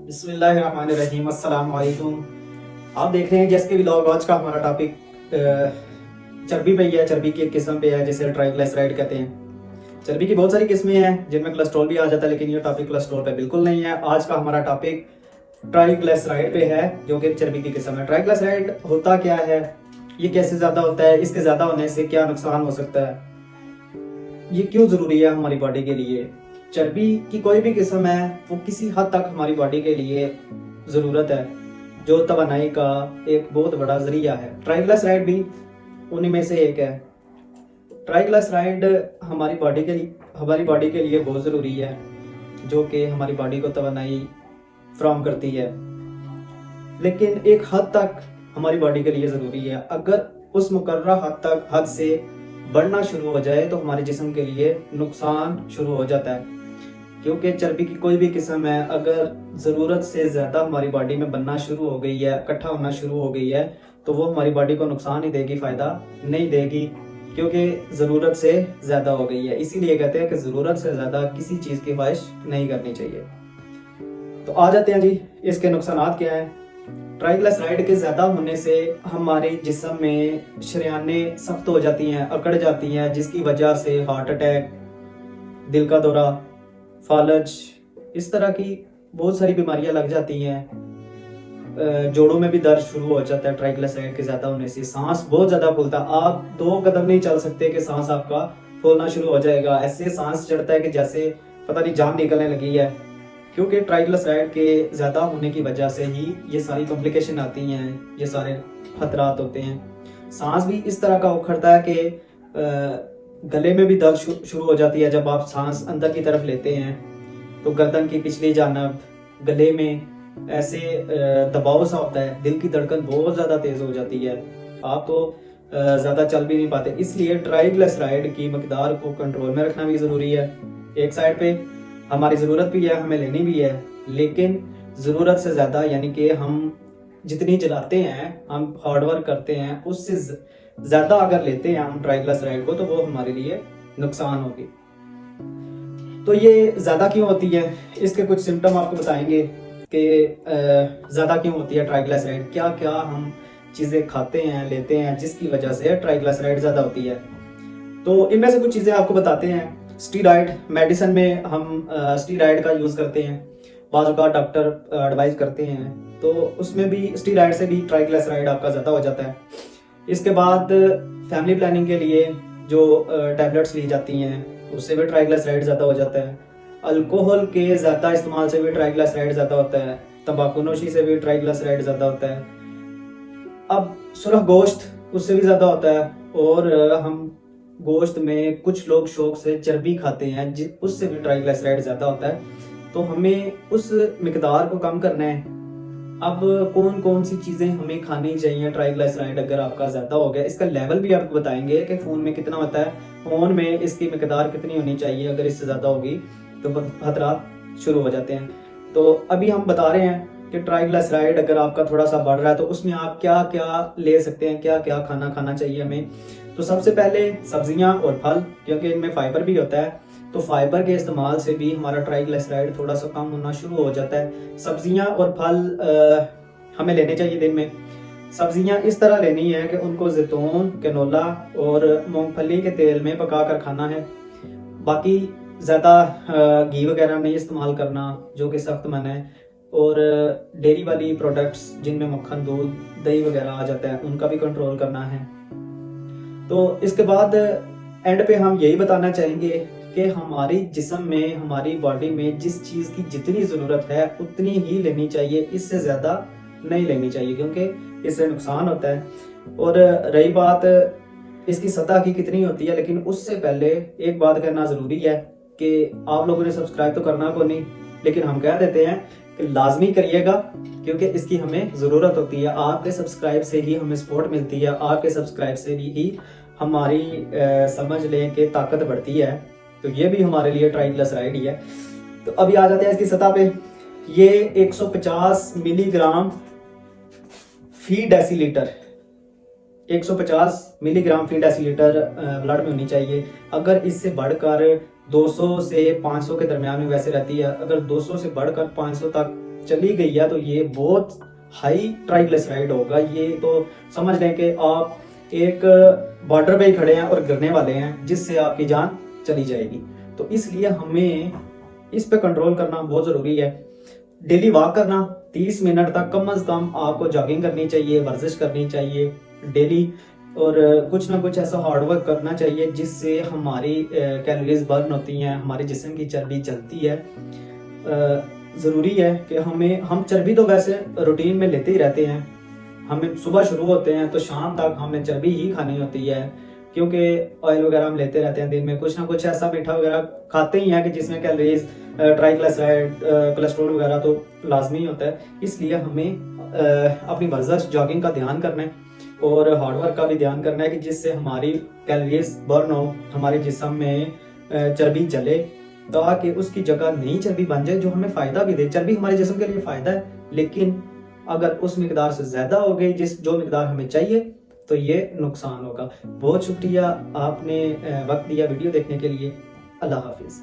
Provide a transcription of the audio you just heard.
बिस्मिल्लाहिर्रहमानिर्रहीम। अस्सलाम वालेकुम। आप देख रहे हैं जैसे कि व्लॉग। आज का हमारा टॉपिक चर्बी पे ही है। चर्बी की एक किस्म पे है जिसे ट्राइग्लिसराइड कहते हैं। चर्बी की बहुत सारी किस्में हैं जिनमें कोलेस्ट्रॉल भी आ जाता है, लेकिन ये टॉपिक कोलेस्ट्रॉल पे बिल्कुल नहीं है। आज का हमारा टॉपिक ट्राइग्लिसराइड पे है, जो कि चर्बी की किस्म है। ट्राइग्लिसराइड होता क्या है, ये कैसे ज्यादा होता है, इसके ज्यादा होने से क्या नुकसान हो सकता है, ये क्यों जरूरी है हमारी बॉडी के लिए। चर्बी की कोई भी किस्म है वो किसी हद तक हमारी बॉडी के लिए ज़रूरत है, जो तवानाई का एक बहुत बड़ा जरिया है। ट्राइग्लिसराइड भी उन्हीं में से एक है। ट्राइग्लिसराइड हमारी बॉडी के लिए बहुत ज़रूरी है, जो कि हमारी बॉडी को तवानाई फ्राहम करती है, लेकिन एक हद तक हमारी बॉडी के लिए ज़रूरी है। अगर उस मुकर्रर हद से बढ़ना शुरू हो जाए तो हमारे जिस्म के लिए नुकसान शुरू हो जाता है। क्योंकि चर्बी की कोई भी किस्म है, अगर ज़रूरत से ज़्यादा हमारी बॉडी में बनना शुरू हो गई है, इकट्ठा होना शुरू हो गई है, तो वो हमारी बॉडी को नुकसान ही देगी, फ़ायदा नहीं देगी, क्योंकि ज़रूरत से ज़्यादा हो गई है। इसीलिए कहते हैं कि ज़रूरत से ज़्यादा किसी चीज़ की ख्वाहिश नहीं करनी चाहिए। तो आ जाते हैं जी, इसके नुकसान क्या हैं। ट्राइग्लिसराइड के ज़्यादा होने से हमारे जिस्म में शरीयानें सख्त हो जाती हैं, अकड़ जाती हैं, जिसकी वजह से हार्ट अटैक, दिल का दौरा, फालज, इस तरह की बहुत सारी बीमारियां लग जाती हैं। जोड़ों में भी दर्द शुरू हो जाता है ट्राइग्लिसराइड के ज़्यादा होने से। सांस बहुत ज़्यादा फूलता है, आप 2 कदम नहीं चल सकते कि सांस आपका फूलना शुरू हो जाएगा। ऐसे सांस चढ़ता है कि जैसे पता नहीं जान निकलने लगी है, क्योंकि ट्राइग्लिसराइड के ज़्यादा होने की वजह से ही ये सारी कॉम्प्लिकेशन आती हैं, ये सारे खतरात होते हैं। सांस भी इस तरह का उखड़ता है कि गले में भी दर्द शुरू हो जाती है। जब आप सांस अंदर की तरफ लेते हैं तो गर्दन की पिछली जानब गले में ऐसे दबाव सा होता है, दिल की धड़कन बहुत ज़्यादा तेज़ हो जाती है, आप तो ज़्यादा चल भी नहीं पाते। इसलिए ट्राइग्लिसराइड की मकदार को कंट्रोल में रखना भी ज़रूरी है। एक साइड पे हमारी ज़रूरत भी है, हमें लेनी भी है, लेकिन ज़रूरत से ज़्यादा, यानी कि हम जितनी चलाते हैं, हम हार्डवर्क करते हैं, उससे ज़्यादा अगर लेते हैं हम ट्राइग्लिसराइड को, तो वो हमारे लिए नुकसान होगी। तो ये ज़्यादा क्यों होती है, इसके कुछ सिम्टम आपको बताएंगे कि ज़्यादा क्यों होती है ट्राइग्लिसराइड, क्या क्या हम चीज़ें खाते हैं, लेते हैं, जिसकी वजह से ट्राइग्लिसराइड ज़्यादा होती है। तो इनमें से कुछ चीज़ें आपको बताते हैं। स्टीरॉयड, मेडिसिन में हम स्टीरॉयड का यूज़ करते हैं, बाज़ औक़ात डॉक्टर एडवाइस करते हैं, तो उसमें भी स्टीरॉयड से भी ट्राइग्लिसराइड आपका ज़्यादा हो जाता है। इसके बाद फैमिली प्लानिंग के लिए जो टैबलेट्स ली जाती हैं, उससे भी ट्राइग्लिसराइड ज़्यादा हो जाता है। अल्कोहल के ज़्यादा इस्तेमाल से भी ट्राइग्लिसराइड ज़्यादा होता है। तंबाकू नोशी से भी ट्राइग्लिसराइड ज़्यादा होता है। अब सुरख गोश्त, उससे भी ज़्यादा होता है। और हम गोश्त में कुछ लोग शौक से चर्बी खाते हैं, उससे भी ट्राइग्लिसराइड ज़्यादा होता है। तो हमें उस मिकदार को कम करना है। अब कौन कौन सी चीज़ें हमें खानी चाहिए ट्राइग्लिसराइड अगर आपका ज़्यादा हो गया, इसका लेवल भी आपको बताएंगे कि फ़ोन में कितना होता है, फ़ोन में इसकी मिकदार कितनी होनी चाहिए। अगर इससे ज़्यादा होगी तो खतरात शुरू हो जाते हैं। तो अभी हम बता रहे हैं कि ट्राइग्लिसराइड अगर आपका थोड़ा सा बढ़ रहा है तो उसमें आप क्या क्या ले सकते हैं, क्या क्या खाना चाहिए हमें। तो सबसे पहले सब्जियां और फल, क्योंकि इनमें फाइबर भी होता है, तो फाइबर के इस्तेमाल से भी हमारा ट्राइग्लिसराइड थोड़ा सा कम होना शुरू हो जाता है। सब्जियां और फल हमें लेने चाहिए दिन में। सब्जियां इस तरह लेनी है कि उनको जैतून, कैनोला और मूंगफली के तेल में पका कर खाना है। बाकी ज़्यादा घी वगैरह नहीं इस्तेमाल करना, जो कि सख्त मना है। और डेयरी वाली प्रोडक्ट्स जिनमें मक्खन, दूध, दही वगैरह आ जाता है, उनका भी कंट्रोल करना है। तो इसके बाद एंड पे हम यही बताना चाहेंगे कि हमारी जिस्म में, हमारी बॉडी में जिस चीज़ की जितनी ज़रूरत है उतनी ही लेनी चाहिए, इससे ज़्यादा नहीं लेनी चाहिए, क्योंकि इससे नुकसान होता है। और रही बात इसकी सतह की कितनी होती है, लेकिन उससे पहले एक बात कहना ज़रूरी है कि आप लोगों ने सब्सक्राइब तो करना को नहीं, लेकिन हम कह देते हैं कि लाजमी करिएगा, क्योंकि इसकी हमें ज़रूरत होती है। आपके सब्सक्राइब से ही हमें सपोर्ट मिलती है, आपके सब्सक्राइब से ही हमारी समझ लें कि ताकत बढ़ती है। तो ये भी हमारे लिए ट्राइग्लिसराइड ही है। तो अभी आ जाते हैं इसकी सतह पे। ये 150 मिलीग्राम फी डेसीलीटर, 150 मिलीग्राम फी डेसीलीटर ब्लड में होनी चाहिए। अगर इससे बढ़कर 200 से 500 के दरमियान में वैसे रहती है। अगर 200 से बढ़कर 500 तक चली गई है तो ये बहुत हाई ट्राइग्लिसराइड होगा। ये तो समझ लें कि आप एक बॉर्डर पे ही खड़े हैं और गिरने वाले हैं, जिससे आपकी जान चली जाएगी। तो इसलिए हमें इस पे कंट्रोल करना बहुत ज़रूरी है। डेली वॉक करना 30 मिनट तक कम अज़ कम आपको जॉगिंग करनी चाहिए, वर्जिश करनी चाहिए डेली, और कुछ ना कुछ ऐसा हार्ड वर्क करना चाहिए जिससे हमारी कैलोरीज बर्न होती हैं, हमारे जिस्म की चर्बी जलती है। ज़रूरी है कि हम चर्बी तो वैसे रूटीन में लेते ही रहते हैं। हमें सुबह शुरू होते हैं तो शाम तक हमें चर्बी ही खानी होती है, क्योंकि ऑयल वगैरह हम लेते रहते हैं। दिन में कुछ ना कुछ ऐसा मीठा वगैरह खाते ही हैं कि जिसमें कैलोरीज, ट्राइग्लिसराइड, कोलेस्ट्रॉल वगैरह तो लाजमी होता है। इसलिए हमें अपनी वर्जिश, जॉगिंग का ध्यान करना है और हार्ड वर्क का भी ध्यान करना है कि जिससे हमारी कैलोरीज बर्न हो, हमारे जिस्म में चर्बी जले, ताकि उसकी जगह नई चर्बी बन जाए जो हमें फ़ायदा भी दे। चर्बी हमारे जिस्म के लिए फ़ायदा है, लेकिन अगर उस मिकदार से ज़्यादा हो गई जो मिकदार हमें चाहिए तो ये नुकसान होगा। बहुत शुक्रिया आपने वक्त दिया वीडियो देखने के लिए। अल्लाह हाफिज़।